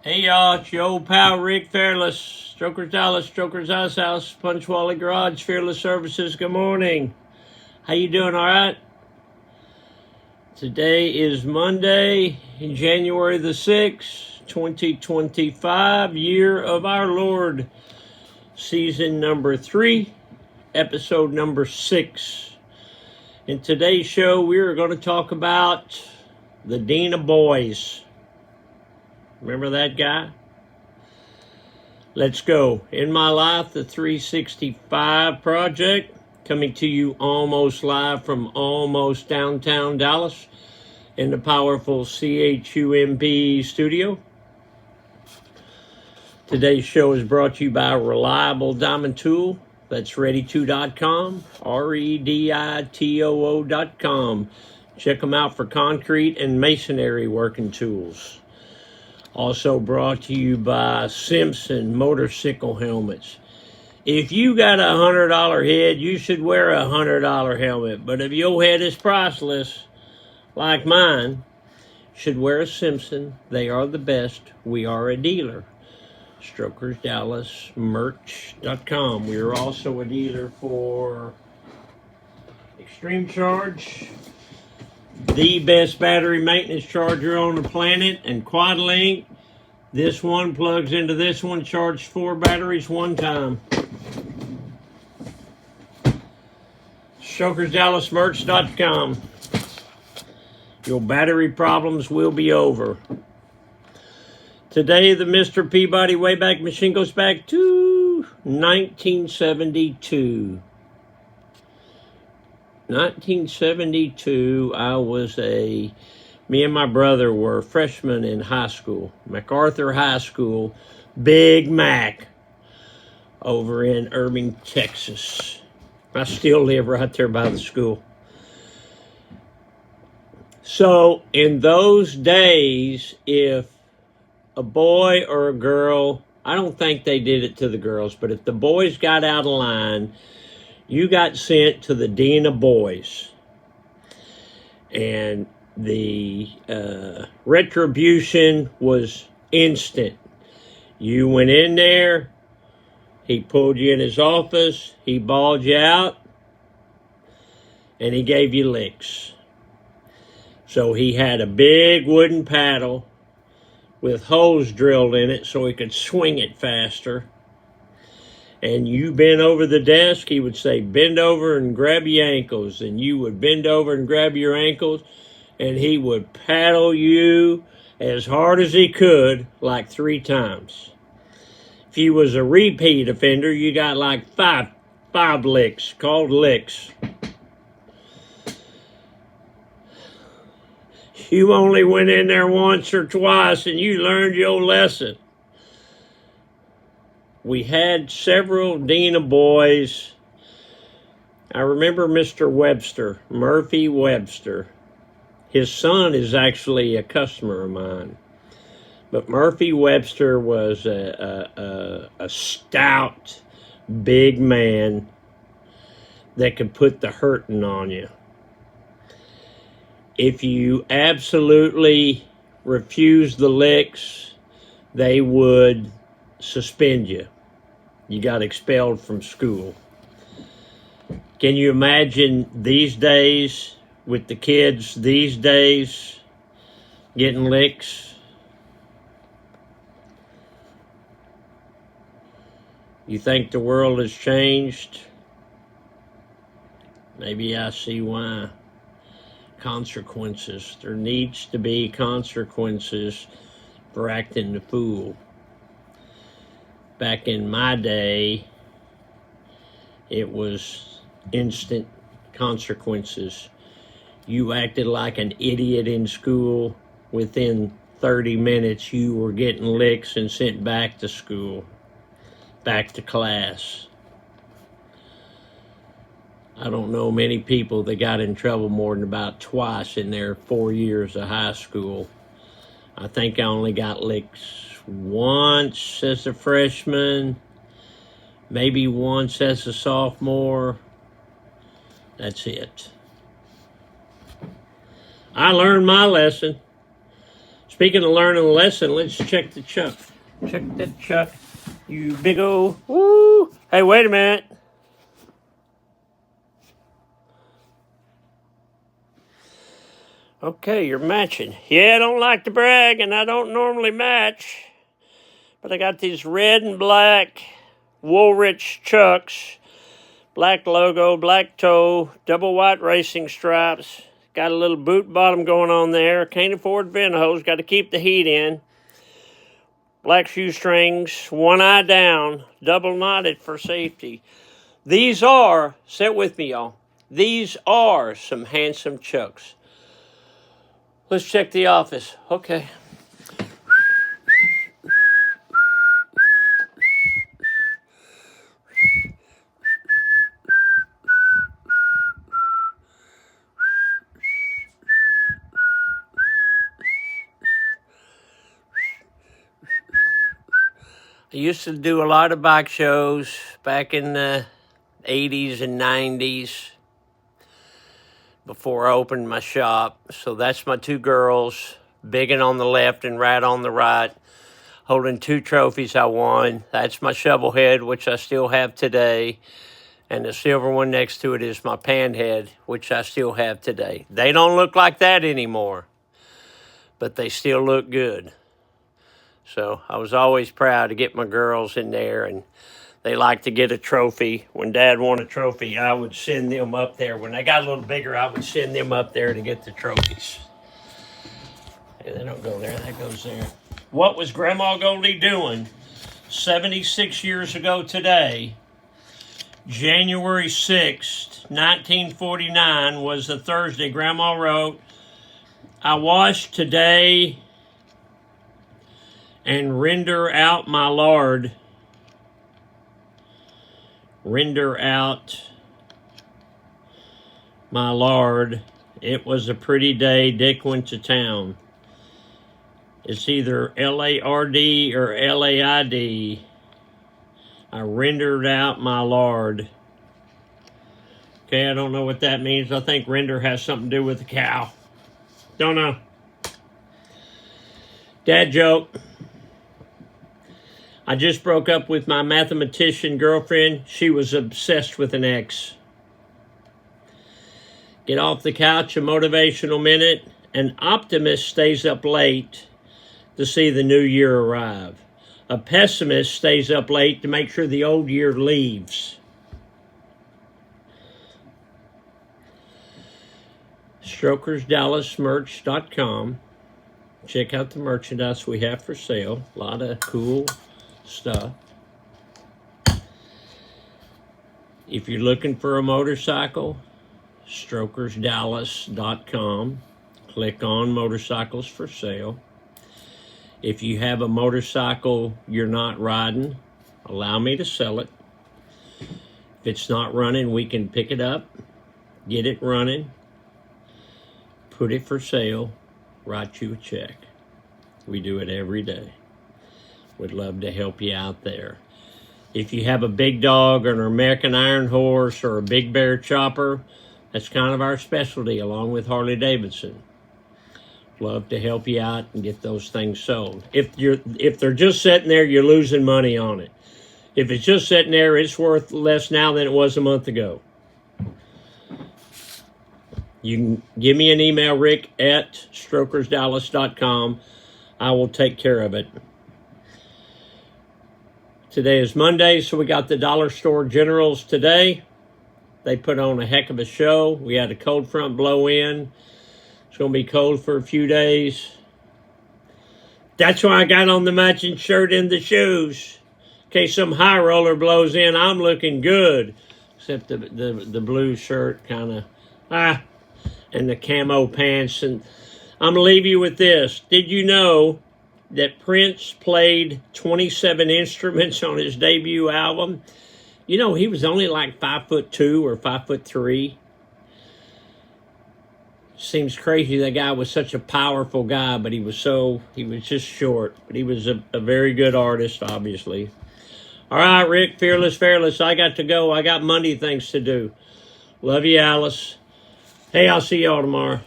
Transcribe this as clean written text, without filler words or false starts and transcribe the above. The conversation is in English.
Hey y'all, it's your old pal Rick Fairless, Strokers Dallas, Strokers Ice House, Punchwally Garage, Fearless Services. Good morning. How you doing? All right. Today is Monday, January the 6th, 2025, year of our Lord, season number 3, episode number 6. In today's show, we are going to talk about the Dean of Boys. Remember that guy? Let's go. In My Life, the 365 Project, coming to you almost live from almost downtown Dallas in the powerful CHUMP studio. Today's show is brought to you by Reliable Diamond Tool. That's ready2.com, REDITOO.com. Check them out for concrete and masonry working tools. Also brought to you by Simpson Motorcycle Helmets. If you got a $100 head, you should wear a $100 helmet. But if your head is priceless, like mine, you should wear a Simpson. They are the best. We are a dealer. StrokersDallasMerch.com. We are also a dealer for Extreme Charge, the best battery maintenance charger on the planet, and QuadLink. This one plugs into this one, charged 4 batteries one time. StrokersDallasMerch.com. Your battery problems will be over. Today, the Mr. Peabody Wayback Machine goes back to 1972. 1972, me and my brother were freshmen in high school, MacArthur High School, Big Mac, over in Irving, Texas. I still live right there by the school. So in those days, if a boy or a girl, I don't think they did it to the girls, but if the boys got out of line, you got sent to the Dean of Boys. And the retribution was instant. You went in there, he pulled you in his office, he bawled you out, and he gave you licks. So he had a big wooden paddle with holes drilled in it so he could swing it faster. And you bend over the desk, he would say, bend over and grab your ankles. And you would bend over and grab your ankles, and he would paddle you as hard as he could, like 3 times. If you was a repeat offender, you got like five licks, called licks. You only went in there once or twice, and you learned your lesson. We had several Dean of Boys. I remember Mr. Webster, Murphy Webster. His son is actually a customer of mine. But Murphy Webster was a stout, big man that could put the hurting on you. If you absolutely refused the licks, they would suspend you. You got expelled from school. Can you imagine these days with the kids these days getting licks? You think the world has changed? Maybe I see why. Consequences. There needs to be consequences for acting the fool. Back in my day, it was instant consequences. You acted like an idiot in school, within 30 minutes you were getting licks and sent back to school, back to class. I don't know many people that got in trouble more than about twice in their 4 years of high school. I think I only got licks once as a freshman, maybe once as a sophomore. That's it. I learned my lesson. Speaking of learning a lesson, let's check the chuck. Check that chuck. You big old, woo. Hey, wait a minute. Okay, you're matching. Yeah, I don't like to brag, and I don't normally match. But I got these red and black Woolrich chucks. Black logo, black toe, double white racing stripes. Got a little boot bottom going on there. Can't afford vent hose. Got to keep the heat in. Black shoestrings, one eye down, double knotted for safety. These are, sit with me, y'all. These are some handsome chucks. Let's check the office. Okay. I used to do a lot of bike shows back in the 80s and 90s before I opened my shop. So that's my two girls, Biggin on the left and Rat on the right, holding two trophies I won. That's my shovel head, which I still have today. And the silver one next to it is my pan head, which I still have today. They don't look like that anymore, but they still look good. So I was always proud to get my girls in there, and they like to get a trophy. When Dad won a trophy, I would send them up there. When they got a little bigger, I would send them up there to get the trophies. Hey, they don't go there, that goes there. What was Grandma Goldie doing 76 years ago today? January 6th, 1949 was the Thursday. Grandma wrote, I wash today and render out my lard. Render out my lard. It was a pretty day. Dick went to town. It's either L-A-R-D or L-A-I-D. I rendered out my lard. Okay, I don't know what that means. I think render has something to do with the cow. Don't know. Dad joke. I just broke up with my mathematician girlfriend. She was obsessed with an X. Get off the couch, a motivational minute. An optimist stays up late to see the new year arrive. A pessimist stays up late to make sure the old year leaves. StrokersDallasMerch.com. Check out the merchandise we have for sale. A lot of cool stuff. If you're looking for a motorcycle, StrokersDallas.com. Click on motorcycles for sale. If you have a motorcycle you're not riding, allow me to sell it. If it's not running, we can pick it up, get it running, put it for sale, write you a check. We do it every day. We'd love to help you out there. If you have a big dog or an American Iron Horse or a Big Bear Chopper, that's kind of our specialty along with Harley Davidson. Love to help you out and get those things sold. If they're just sitting there, you're losing money on it. If it's just sitting there, it's worth less now than it was a month ago. You can give me an email, rick@strokersdallas.com. I will take care of it. Today is Monday, so we got the Dollar Store Generals today. They put on a heck of a show. We had a cold front blow in. It's going to be cold for a few days. That's why I got on the matching shirt and the shoes. In case some high roller blows in, I'm looking good. Except the blue shirt kind of, and the camo pants. And I'm going to leave you with this. Did you know that Prince played 27 instruments on his debut album? You know, he was only like 5'2" or 5'3". Seems crazy that guy was such a powerful guy, but he was just short. But he was a very good artist, obviously. All right, Rick, Fearless, I got to go. I got Monday things to do. Love you, Alice. Hey, I'll see y'all tomorrow.